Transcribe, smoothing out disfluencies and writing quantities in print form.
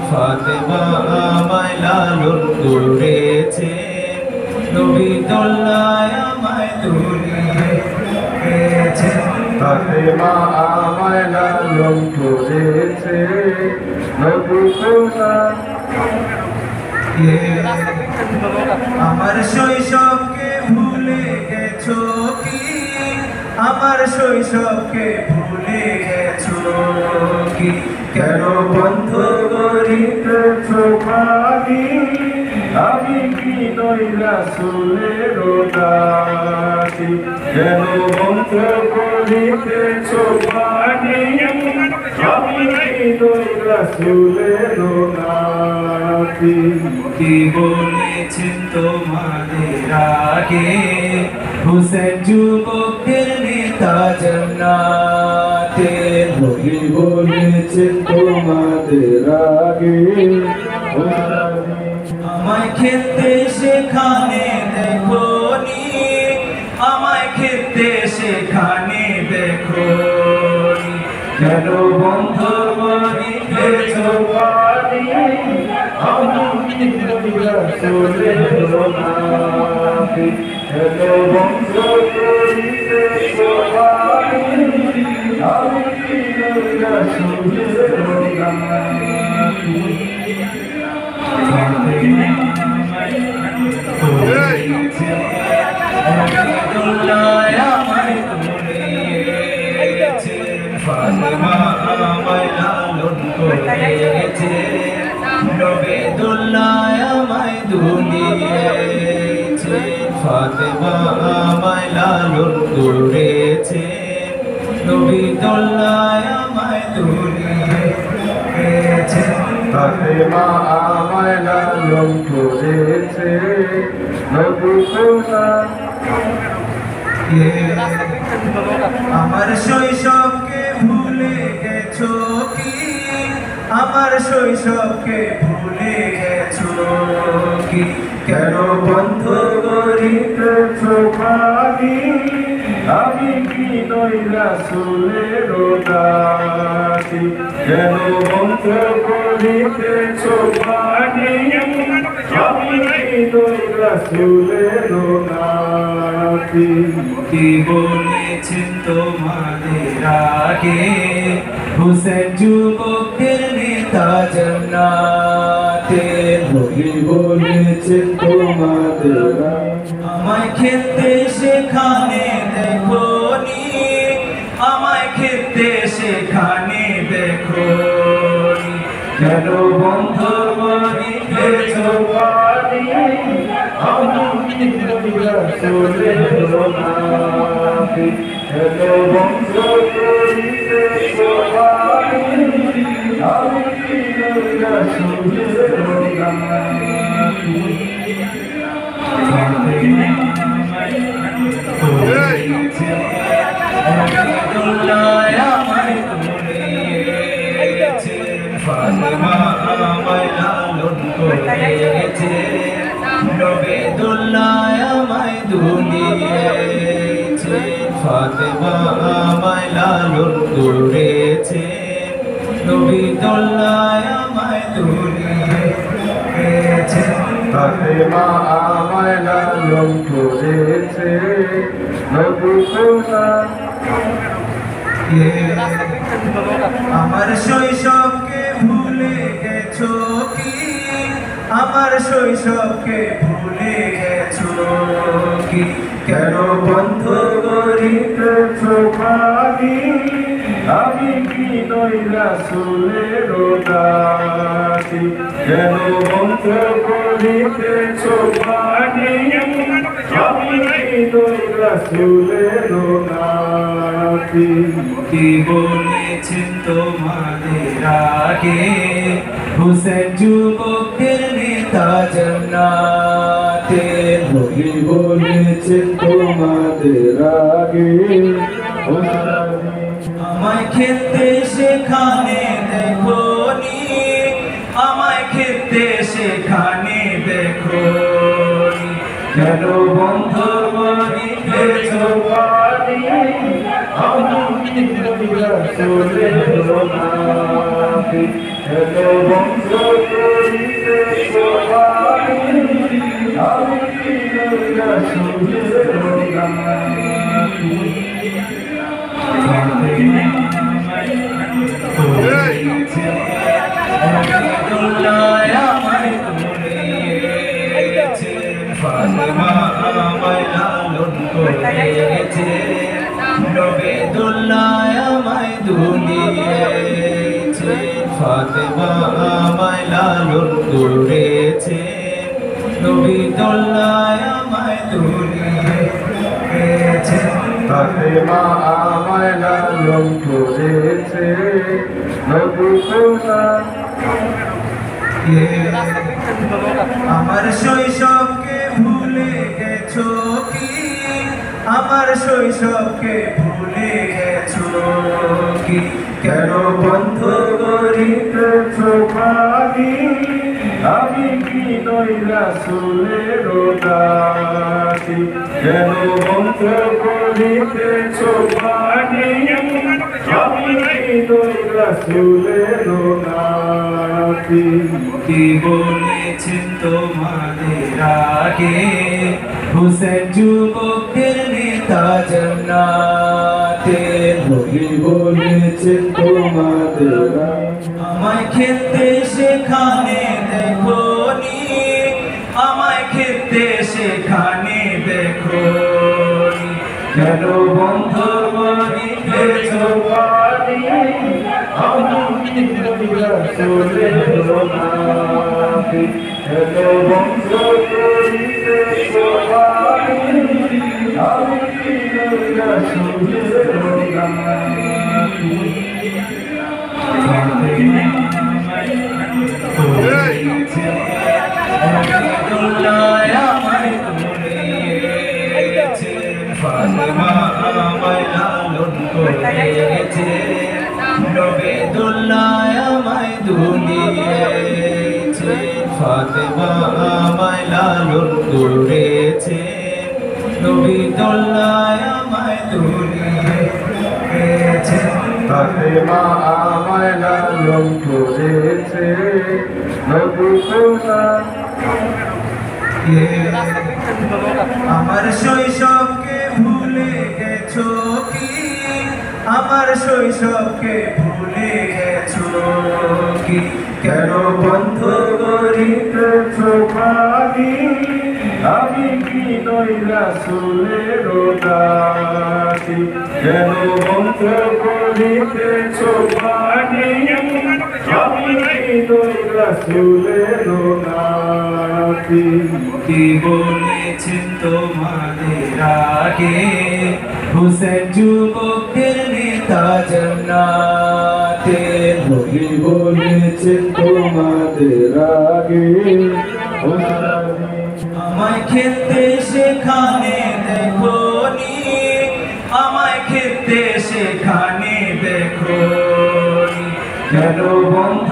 ফাতেমা আমায় লালন করেছে, নবী দোল্লায় আমায় তুলিয়েছে। ফাতেমা আমায় লালন করেছে, নবী দোল্লায়। আমার শৈশবকে ভুলে গেছো কি? আমার শৈশবকে ভুলে গেছো কি? কেন বন্ধ করিতেছ বাণী? আমি কি নই রাসূলের দাসী? কেন বন্ধ করিতেছ বাণী? আমি কি নই রাসূলের দাসী? কি বলেছেন তোমাদের আগে, হুসেন যুবকদের নেতা জান্নাতে। নবী বলেছেন তোমাদের আগে, আমায় খেতে সেখানে দেখোনি, আমায় খেতে সেখানে দেখোনি। কেন বন্ধ করিতেছ বাণী? আমি কি নই রাসূলের দাসী? কেন বন্ধ করিতেছ বাণী? আমি কি নই রাসূলের দাসী? দোল্লায় আমায় তুলিয়েছে, ফাতেমা আমায় লালন করেছে, নবী দোল্লায় আমায় দুলিয়েছে। ফাতেমা আমায় লালন করেছে, নবী দোল্লায় আমায় দুলিয়েছে। ফাতেমা আমায় লালন করেছে, নবী দোল্লায়। আমার শৈশবকে ভুলে গেছো কি? আমার শৈশবকে ভুলে গেছো কি? কেন বন্ধ করিতেছ বাণী? আমি কি নই রাসূলের দাসী? কেন বন্ধ করিতেছ বাণী? আমি কি নই রাসূলের দাসী? কি বলেছেন তোমাদের আগে, হুসেন যুবকদের নেতা জান্নাতে। নবী বলেছেন তোমাদের আগে, আমায় খেতে সেখানে দেখোনি, আমায় খেতে সেখানে দেখোনি। কেন বন্ধ করিতেছ বাণী? আমি কি নই রাসূলের দাসী? কেন বন্ধ করিতেছ বাণী? আমি কি নই রাসূলের দাসী? দোল্লায় আমায় তুলিয়েছে, ফাতেমা আমায় লালন করেছে, নবী দোল্লায় আমায় দুলিয়েছে। ফাতেমা আমায় লালন করেছে, নবী দোল্লায় আমায় দুলিয়েছে। ফাতেমা আমায় লালন করেছে, নবী দোল্লায়। আমার শৈশবকে ভুলে গেছো কি? আমার শৈশবকে ভুলে গেছো কি? কেন বন্ধ করিতেছ বাণী? আমি কি নই রাসূলের দাসী? কেন বন্ধ করিতেছ বাণী? আমি কি নই রাসূলের দাসী? কি বলেছেন তোমাদের আগে, হুসেন যুবকদের নেতা জান্নাতে। নবী বলেছেন তোমাদের আগে, আমায় খেতে সেখানে দেখোনি, আমায় খেতে সেখানে দেখোনি। কেন বন্ধ করিতেছ বাণী? আমি কি নই রাসূলের দাসী? এত বন্ধ করিতেছ বাণী, আমি কি রাসূলের নাতি। ফাতেমা আমায় লালন করেছে, নবেদুল্লাহ আমায় দুলিয়েছে। ফাতেমা আমায় লালন করেছে, নবেদুল্লাহ আমায় দুলিয়েছে। ফাতেমা আমায় লালন করেছে, নবুকুনা আমার শৈশবকে ভুলে গেছো কি, আমার শৈশবকে ভুলে গেছো কি, কেন বন্ধ করিতেছ বাণী, আমি কি নই রাসূলের নাতি। কেন বন্ধ করিতেছ বাণী, আমি কি নই রাসূলের নাতি। কি বলেছেন তোমাদের আগে, হুসেন যুবকদের নেতা জান্নাতে। নবী বলেছেন তোমাদের আমায় খেতে সেখানে দেখোনি, আমায় খেতে সেখানে দেখোনি, কেন বন্ধ করিতেছ বাণী, আমি কি নই রাসূলের নাতি। কেন বন্ধ করিতেছ বাণী, আমি কি নই রাসূলের নাতি। ফাতেমা আমায় লালন করেছে, নবেদুল্লাহ আমায় দুলিয়েছে। ফাতেমা আমায় লালন করেছে, নবেদুল্লাহ আমায় দুলিয়েছে। ফাতেমা আমায় লালন করেছে, নবুকুনা আমার শৈশবকে ভুলে গেছো কি, আমার শৈশবকে ভুলে গেছো কি, কেন বন্ধ করিতেছ বাণী, আমি কি নই রাসূলের নাতি। কেন বন্ধ করিতেছ বাণী, আমি কি নই রাসূলের নাতি। কি বলেছেন তোমাদের আগে, হুসেন যুবকদের নেতা জান্নাতে। নবী বলেছেন তোমাদের আগে, আমায় খেতে সেখানে দেখোনি, আমায় খেতে সেখানে দেখোনি, কেন বন্ধ